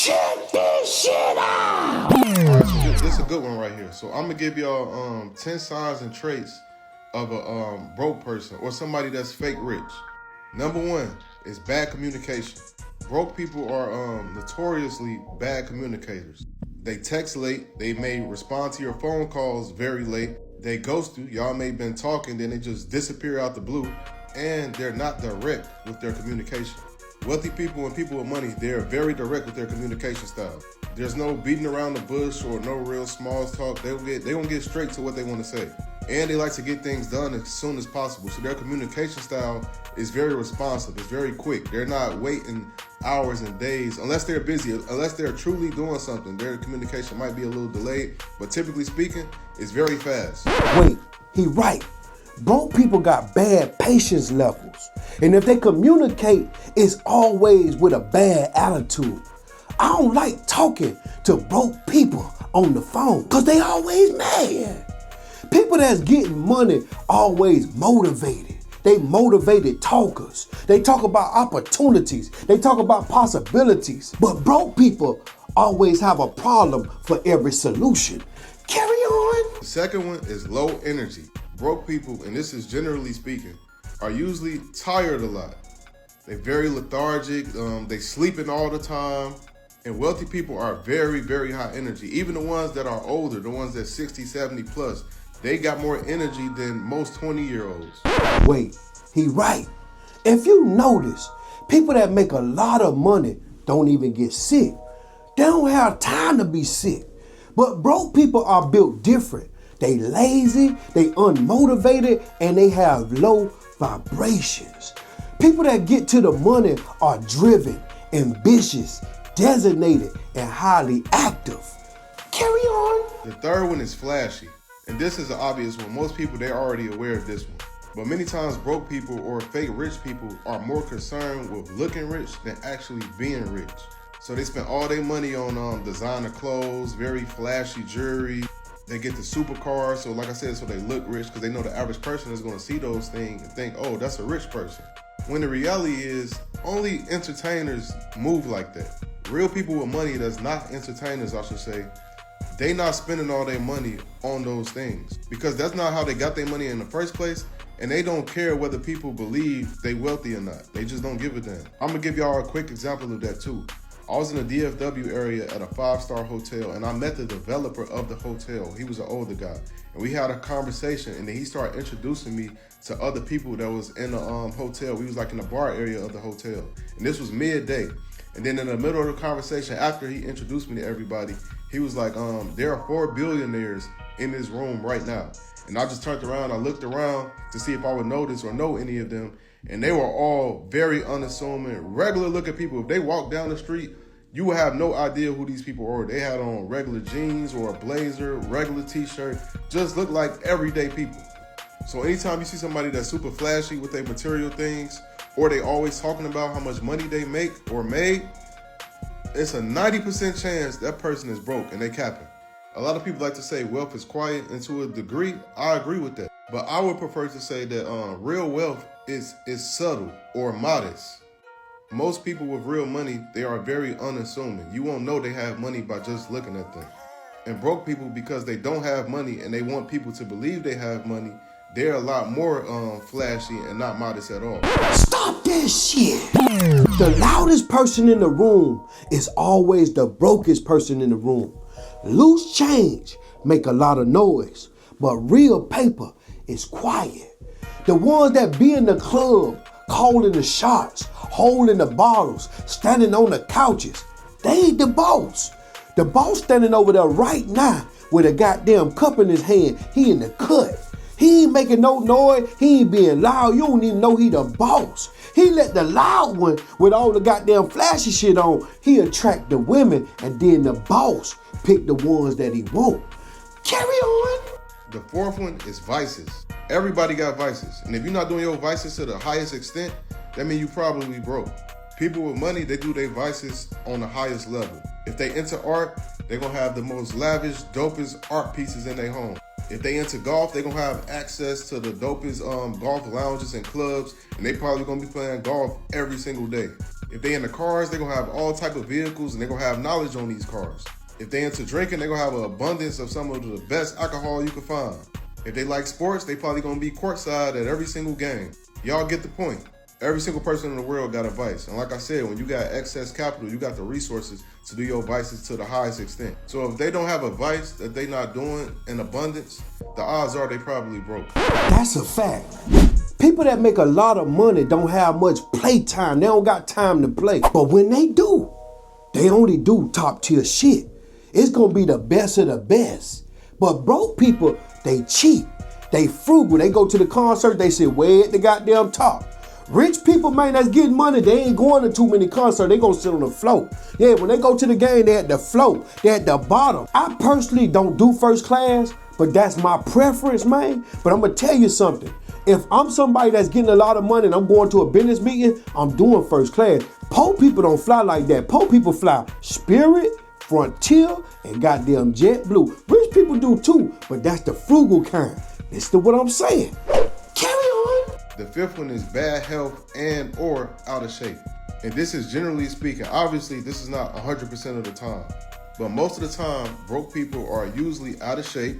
Check this shit out! Alright, so this is a good one right here. So I'm gonna give y'all 10 signs and traits of a broke person or somebody that's fake rich. Number one is bad communication. Broke people are notoriously bad communicators. They text late, they may respond to your phone calls very late, they ghost you, y'all may have been talking, then they just disappear out the blue, and they're not direct with their communication. Wealthy people and people with money, they're very direct with their communication style. There's no beating around the bush or no real small talk. They gonna get straight to what they want to say. And they like to get things done as soon as possible. So their communication style is very responsive. It's very quick. They're not waiting hours and days unless they're busy, unless they're truly doing something. Their communication might be a little delayed, but typically speaking, it's very fast. Wait, he right. Broke people got bad patience levels. And if they communicate, it's always with a bad attitude. I don't like talking to broke people on the phone because they always mad. People that's getting money always motivated. They motivated talkers. They talk about opportunities. They talk about possibilities. But broke people always have a problem for every solution. Carry on. The second one is low energy. Broke people, and this is generally speaking, are usually tired a lot. They're very lethargic, they sleeping all the time. And wealthy people are very, very high energy. Even the ones that are older, the ones that 60, 70 plus, they got more energy than most 20-year-olds. Wait, he right. If you notice, people that make a lot of money don't even get sick. They don't have time to be sick. But broke people are built different. They lazy, they unmotivated, and they have low vibrations. People that get to the money are driven, ambitious, designated, and highly active. Carry on. The third one is flashy. And this is an obvious one. Most people, they're already aware of this one. But many times broke people or fake rich people are more concerned with looking rich than actually being rich. So they spend all their money on designer clothes, very flashy jewelry. They get the supercars, so like I said, so they look rich because they know the average person is going to see those things and think, oh, that's a rich person. When the reality is, only entertainers move like that. Real people with money that's not entertainers, I should say, they not spending all their money on those things because that's not how they got their money in the first place, and they don't care whether people believe they wealthy or not. They just don't give a damn. I'm gonna give y'all a quick example of that too. I was in the DFW area at a 5-star hotel, and I met the developer of the hotel. He was an older guy, and we had a conversation, and then he started introducing me to other people that was in the hotel. We was like in the bar area of the hotel, and this was midday. And then in the middle of the conversation, after he introduced me to everybody, he was like, there are 4 billionaires in this room right now. And I just turned around, I looked around to see if I would notice or know any of them. And they were all very unassuming, regular looking people. If they walked down the street, you would have no idea who these people were. They had on regular jeans or a blazer, regular t-shirt, just looked like everyday people. So anytime you see somebody that's super flashy with their material things, or they always talking about how much money they make or made, it's a 90% chance that person is broke and they capping. A lot of people like to say wealth is quiet, and to a degree, I agree with that. But I would prefer to say that real wealth is subtle or modest. Most people with real money, they are very unassuming. You won't know they have money by just looking at them. And broke people, because they don't have money and they want people to believe they have money, they're a lot more flashy and not modest at all. Stop this shit. The loudest person in the room is always the brokest person in the room. Loose change make a lot of noise, but real paper is quiet. The ones that be in the club, calling the shots, holding the bottles, standing on the couches, they ain't the boss. The boss standing over there right now with a goddamn cup in his hand. He in the cut. He ain't making no noise. He ain't being loud. You don't even know he the boss. He let the loud one with all the goddamn flashy shit on, he attract the women, and then the boss pick the ones that he want. Carry on. The fourth one is vices. Everybody got vices. And if you're not doing your vices to the highest extent, that means you probably broke. People with money, they do their vices on the highest level. If they into art, they're gonna have the most lavish, dopest art pieces in their home. If they into golf, they're gonna have access to the dopest golf lounges and clubs, and they probably gonna be playing golf every single day. If they into cars, they're gonna have all type of vehicles and they're gonna have knowledge on these cars. If they into drinking, they're gonna have an abundance of some of the best alcohol you can find. If they like sports, they probably gonna be courtside at every single game. Y'all get the point. Every single person in the world got a vice. And like I said, when you got excess capital, you got the resources to do your vices to the highest extent. So if they don't have a vice that they not doing in abundance, the odds are they probably broke. That's a fact. People that make a lot of money don't have much playtime. They don't got time to play. But when they do, they only do top tier shit. It's gonna be the best of the best. But broke people, they cheap. They frugal. They go to the concert, they sit way at the goddamn top. Rich people, man, that's getting money, they ain't going to too many concerts. They gonna sit on the floor. Yeah, when they go to the game, they at the floor. They at the bottom. I personally don't do first class, but that's my preference, man. But I'm gonna tell you something. If I'm somebody that's getting a lot of money and I'm going to a business meeting, I'm doing first class. Poor people don't fly like that. Poor people fly Spirit, Frontier, and goddamn JetBlue. Rich people do too, but that's the frugal kind. Listen to what I'm saying. Carry on. The fifth one is bad health and or out of shape. And this is generally speaking, obviously this is not 100% of the time, but most of the time, broke people are usually out of shape.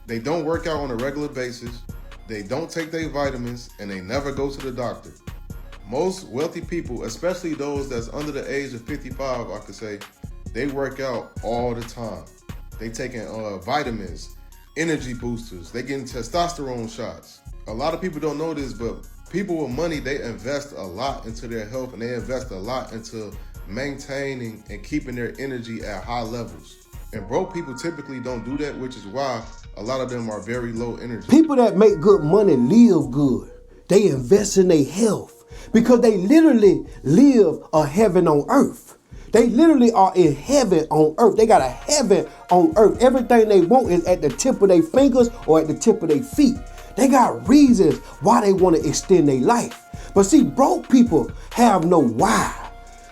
They don't work out on a regular basis. They don't take their vitamins and they never go to the doctor. Most wealthy people, especially those that's under the age of 55, I could say, they work out all the time. They taking vitamins, energy boosters, they getting testosterone shots. A lot of people don't know this, but people with money, they invest a lot into their health and they invest a lot into maintaining and keeping their energy at high levels. And broke people typically don't do that, which is why a lot of them are very low energy. People that make good money live good. They invest in their health because they literally live a heaven on earth. They literally are in heaven on earth. They got a heaven on earth. Everything they want is at the tip of their fingers or at the tip of their feet. They got reasons why they want to extend their life. But see, broke people have no why.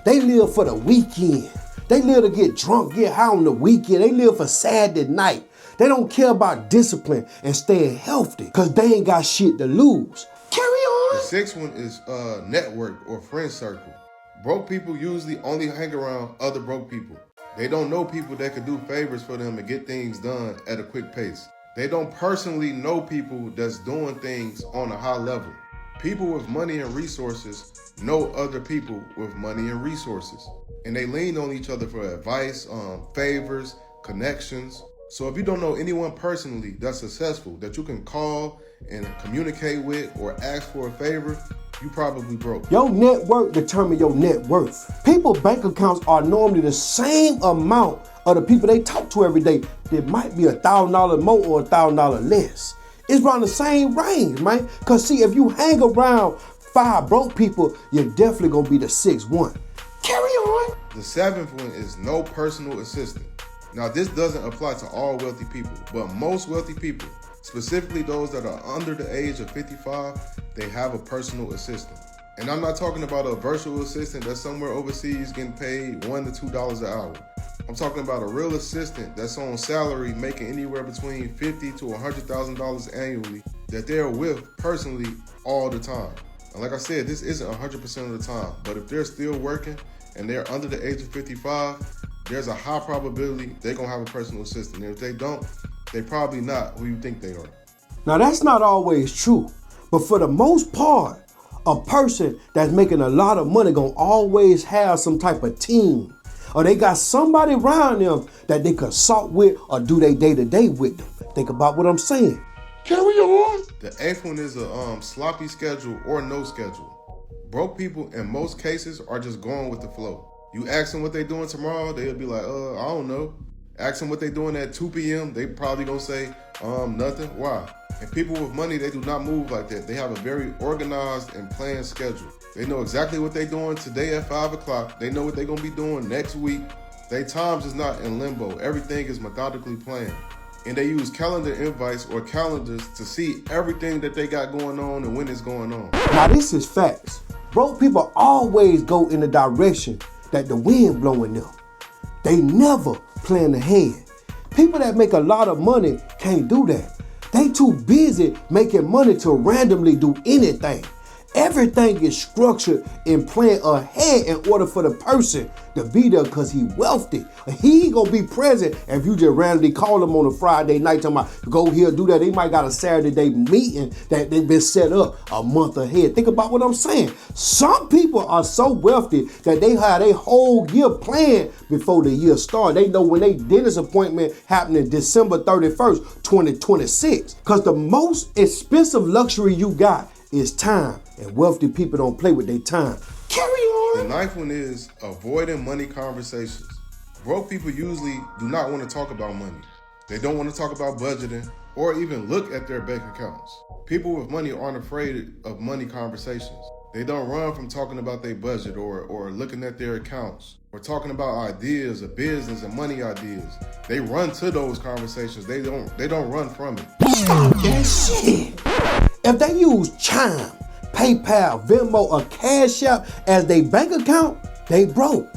They live for the weekend. They live to get drunk, get high on the weekend. They live for Saturday night. They don't care about discipline and staying healthy because they ain't got shit to lose. Carry on. The sixth one is network or friend circle. Broke people usually only hang around other broke people. They don't know people that could do favors for them and get things done at a quick pace. They don't personally know people that's doing things on a high level. People with money and resources know other people with money and resources. And they lean on each other for advice, favors, connections. So if you don't know anyone personally that's successful that you can call and communicate with or ask for a favor, you probably broke. Your net worth determines your net worth. People's bank accounts are normally the same amount of the people they talk to every day. It might be $1,000 more or $1,000 less. It's around the same range, man. Cause see, if you hang around 5 broke people, you're definitely gonna be the 6th one. Carry on. The 7th one is no personal assistant. Now this doesn't apply to all wealthy people, but most wealthy people, specifically those that are under the age of 55, they have a personal assistant. And I'm not talking about a virtual assistant that's somewhere overseas getting paid $1 to $2 an hour. I'm talking about a real assistant that's on salary making anywhere between $50,000 to $100,000 annually that they're with personally all the time. And like I said, this isn't 100% of the time, but if they're still working and they're under the age of 55, there's a high probability they're gonna have a personal assistant. And if they don't, they probably not who you think they are. Now that's not always true, but for the most part, a person that's making a lot of money gonna always have some type of team, or they got somebody around them that they consult with or do their day-to-day with them. Think about what I'm saying. Carry on. The 8th one is a sloppy schedule or no schedule. Broke people in most cases are just going with the flow. You ask them what they doing tomorrow, they'll be like, I don't know. Ask them what they doing at 2 p.m., they probably gonna say, nothing. Why? And people with money, they do not move like that. They have a very organized and planned schedule. They know exactly what they're doing today at 5 o'clock. They know what they're gonna be doing next week. Their times is not in limbo. Everything is methodically planned. And they use calendar invites or calendars to see everything that they got going on and when it's going on. Now this is facts. Broke people always go in the direction that the wind blowing them. They never plan ahead. People that make a lot of money can't do that. They too busy making money to randomly do anything. Everything is structured and planned ahead in order for the person to be there because he wealthy. He ain't gonna be present if you just randomly call him on a Friday night talking about go here, do that. They might got a Saturday day meeting that they've been set up a month ahead. Think about what I'm saying. Some people are so wealthy that they have a whole year planned before the year starts. They know when they dentist appointment happening December 31st, 2026. Because the most expensive luxury you got is time. And wealthy people don't play with their time. Carry on. The ninth one is avoiding money conversations. Broke people usually do not want to talk about money. They don't want to talk about budgeting or even look at their bank accounts. People with money aren't afraid of money conversations. They don't run from talking about their budget or looking at their accounts or talking about ideas of business and money ideas. They run to those conversations. They don't run from it. Stop that shit. If they use Chime, PayPal, Venmo, or Cash App as their bank account, they broke.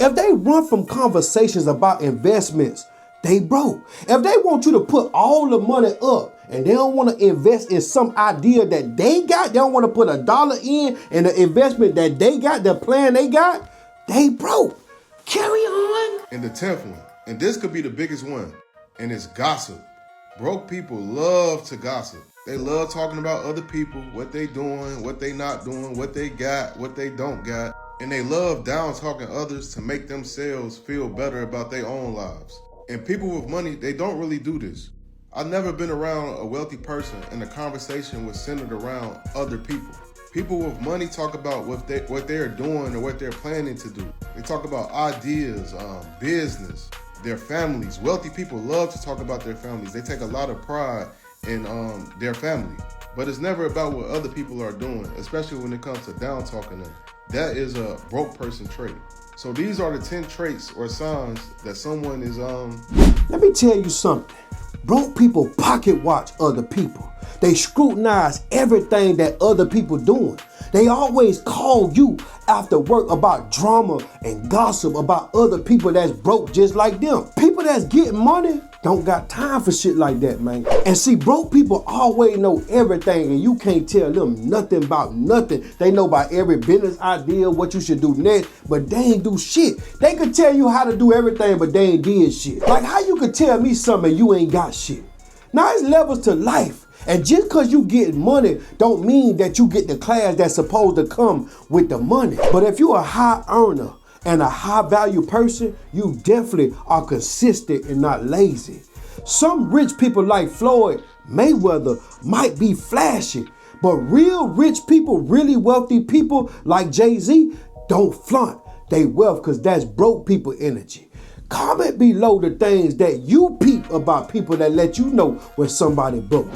If they run from conversations about investments, they broke. If they want you to put all the money up and they don't want to invest in some idea that they got, they don't want to put $1 in the investment that they got, the plan they got, they broke. Carry on. And the 10th one, and this could be the biggest one, and it's gossip. Broke people love to gossip. They love talking about other people, what they doing, what they not doing, what they got, what they don't got. And they love down talking others to make themselves feel better about their own lives. And people with money, they don't really do this. I've never been around a wealthy person and the conversation was centered around other people. People with money talk about what they're doing or what they're planning to do. They talk about ideas, business, their families. Wealthy people love to talk about their families. They take a lot of pride in their family. But it's never about what other people are doing, especially when it comes to down talking them. That is a broke person trait. So these are the 10 traits or signs that someone is Let me tell you something. Broke people pocket watch other people. They scrutinize everything that other people doing. They always call you after work about drama and gossip about other people that's broke just like them. People that's getting money don't got time for shit like that, man. And see, broke people always know everything and you can't tell them nothing about nothing. They know about every business idea, what you should do next, but they ain't do shit. They could tell you how to do everything, but they ain't did shit. Like how you could tell me something and you ain't got shit. Now it's levels to life. And just because you get money don't mean that you get the class that's supposed to come with the money. But if you're a high earner and a high value person, you definitely are consistent and not lazy. Some rich people like Floyd Mayweather might be flashy, but real rich people, really wealthy people like Jay-Z don't flaunt they wealth because that's broke people energy. Comment below the things that you peep about people that let you know when somebody broke.